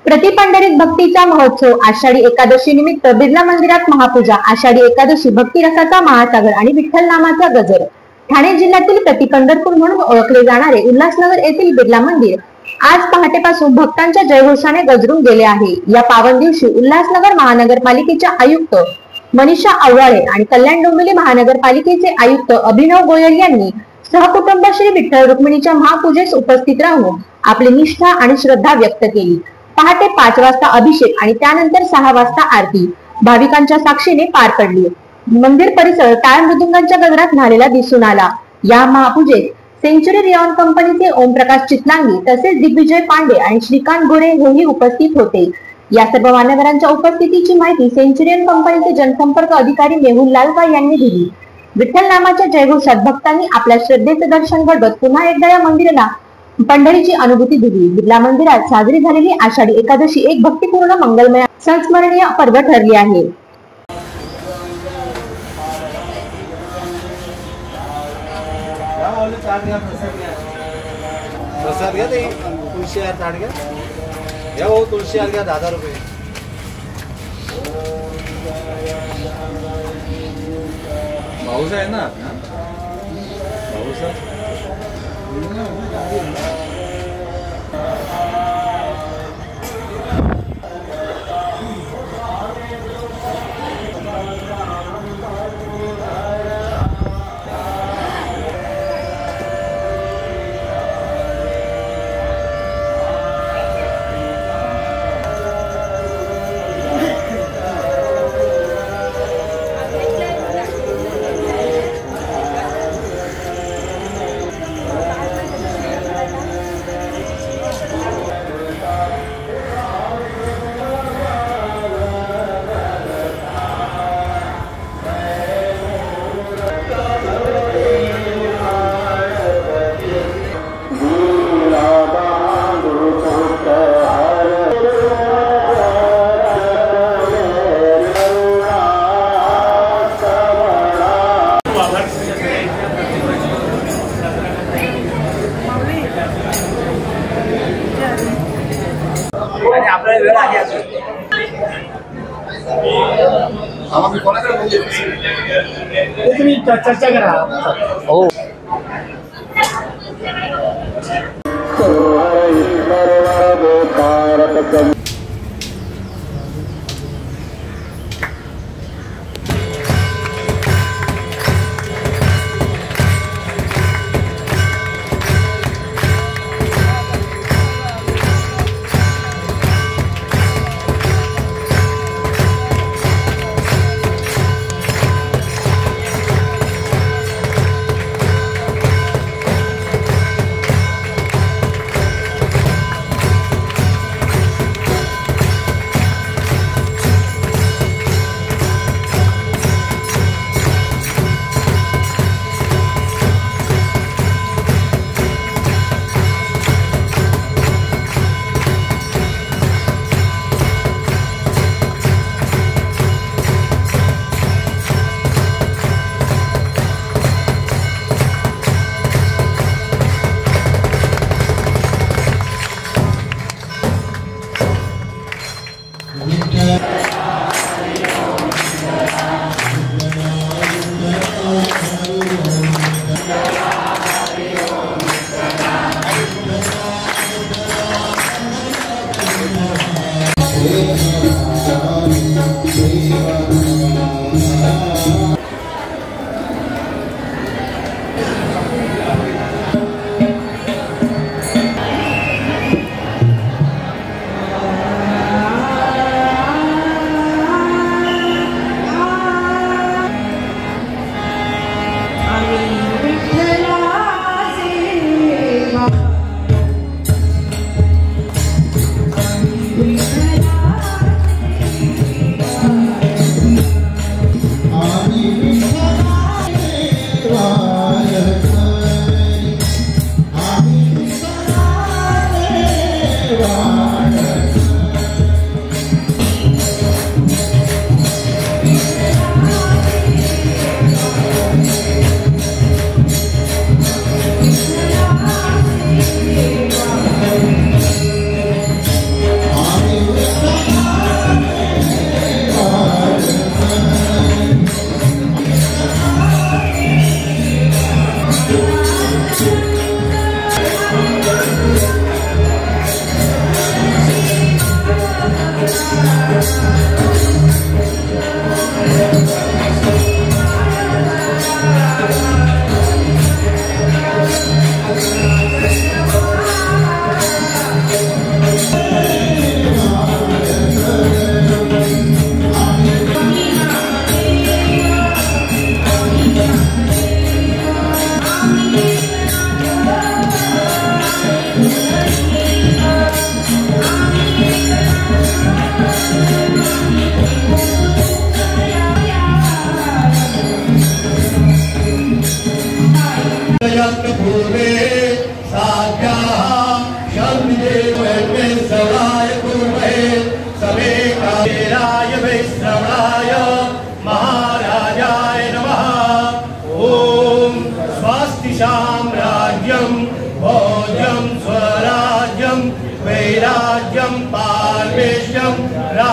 प्रतिपंढरीत भक्तीचा महोत्सव आषाढी एकादशी निमित्त बिर्ला मंदिरात महापूजा। आषाढी एकादशी भक्ती रसाचा महासागर आणि विठ्ठल नामाचा गजर। ठाणे जिल्ह्यातील प्रतिपंढरपूर म्हणून ओळखले जाणारे उल्हासनगर येथील बिर्ला मंदिर आज पहाटेपासून भक्तांच्या जयघोषाने गजरून गेले आहे। या पावन दिवशी उल्हासनगर महानगरपालिकेच्या आयुक्त मनीषा आव्हाळे आणि कल्याण डोंबिवली महानगरपालिकेचे आयुक्त अभिनव गोयल यांनी सहकुटुंब श्री विठ्ठल रुक्मिणीच्या महापूजेस उपस्थित राहून आपली निष्ठा आणि श्रद्धा व्यक्त केली। पहाटे 5 वाजता अभिषेक आणि त्यानंतर 6 वाजता आरती भाविकांच्या साक्षीने पार पडली। मंदिर परिसर टाळ मृदुंगांच्या गजरात न्हालेला दिसून आला। या महापूजेत सेंचुरी रेयॉन कंपनीचे ओमप्रकाश चितलांगी तसेच दिग्विजय पांडे आणि श्रीकांत गोरे हेही उपस्थित होते। या सर्व मान्यवरांच्या उपस्थितीची माहिती सेंचुरियन कंपनीचे जनसंपर्क अधिकारी मेहुल लालवा यांनी दिली। विठ्ठल नामाच्या जयघोषात भक्तांनी आपल्या श्रद्धेचे दर्शन घडवत पुन्हा एकदा या मंदिराला पंढरीची अनुभूती दिली। बिर्ला मंदिरात साजरी झालेली आषाढी एकादशी एक भक्तिपूर्ण मंगलमय संस्मरणीय पर्व ठरली आहे। प्रसाद घ्या ते तुळशी हार ताट घ्या या भाऊ तुळशी हार घ्या 10 रुपये। भाऊसा आहे ना भाऊसा आपल्याला वेळ आहे अजून आम्ही कोणाकडे बोलतो तुम्ही चर्चा करा। हो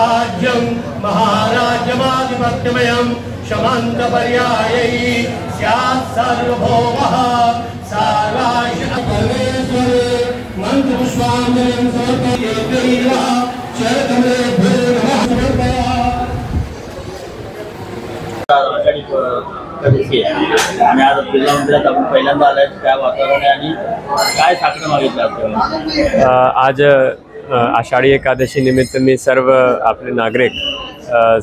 राज्यं महाराज्यमाधिपत्यमयं शमन्तपर्यायै स्यात् सार्वभौमः सर्वाश्रमपरमेश्वरे मन्त्रपुष्पाञ्जलिं समर्पयेत् आणि आज बिर्ला मंदिरात आपण पहिल्यांदा आलाय, काय वातावरण आहे आणि काय साकडं मागितलं आपल्याला? आज आषाढी एकादशी निमित्त मी सर्व आपले नागरिक,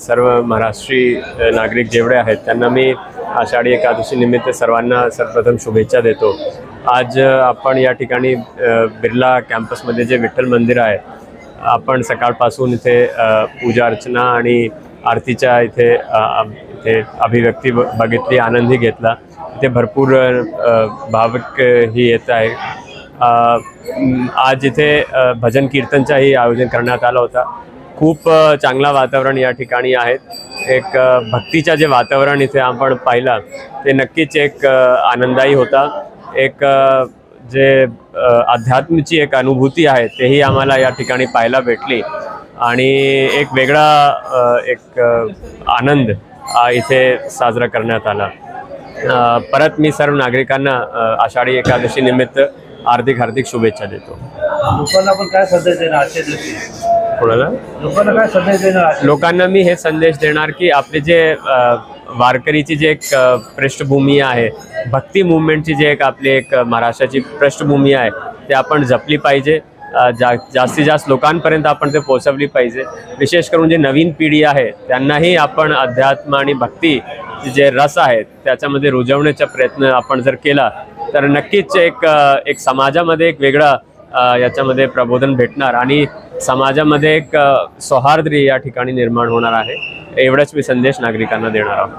सर्व महाराष्ट्री नागरिक जेवढे आहेत त्यांना मी आषाढी एकादशी निमित्त सर्वांना सर्वप्रथम शुभेच्छा देतो। आज आपण या ठिकाणी बिर्ला कॅम्पसमध्ये जे विठ्ठल मंदिर आहे, आपण सकाळपासून इथे पूजा अर्चना आणि आरतीच्या इथे अभिव्यक्ती बघितली, आनंदही घेतला। इथे भरपूर भाविक ही येत आहे। आज इथे भजन कीर्तनचाही आयोजन करण्यात आला होता। खूप चांगला वातावरण या ठिकाणी आहे। एक भक्तीचं जे वातावरण इथे आपण पाहिलं ते नक्कीच एक आनंददायी होता। एक जे अध्यात्माची एक अनुभूती आहे तेही आम्हाला या ठिकाणी पाहायला भेटली आणि एक वेगळा एक आनंद इथे साजरा करण्यात आला। परत मी सर्व नागरिकांना आषाढी एकादशी निमित्त हार्दिक शुभेच्छा देतो। लोकांना पण काय संदेश देणार आजच्या दिवशी? कोणाला? लोकांना काय संदेश देणार? लोकांना मी हे संदेश देणार की आपले जे वारकरीची जे एक पृष्ठभूमी आहे, भक्ती मूवमेंटची जे एक आपली एक महाराष्ट्राची पृष्ठभूमी आहे ते आपण जपली पाहिजे। जास्तीत जास्त लोकांपर्यंत आपण ते पोहोचवली पाहिजे। विशेष करून जे नवीन पिढी आहे त्यांनाही आपण अध्यात्म आणि भक्ती जे रस आहेत त्याच्यामध्ये रुजवण्याचा प्रयत्न आपण जर केला तर नक्कीच एक समाजामध्ये एक वेगळा याच्यामध्ये प्रबोधन भेटणार आणि समाजामध्ये एक सौहार्द या ठिकाणी निर्माण होणार आहे। एवढाच मी संदेश नागरिकांना देणार आहोत।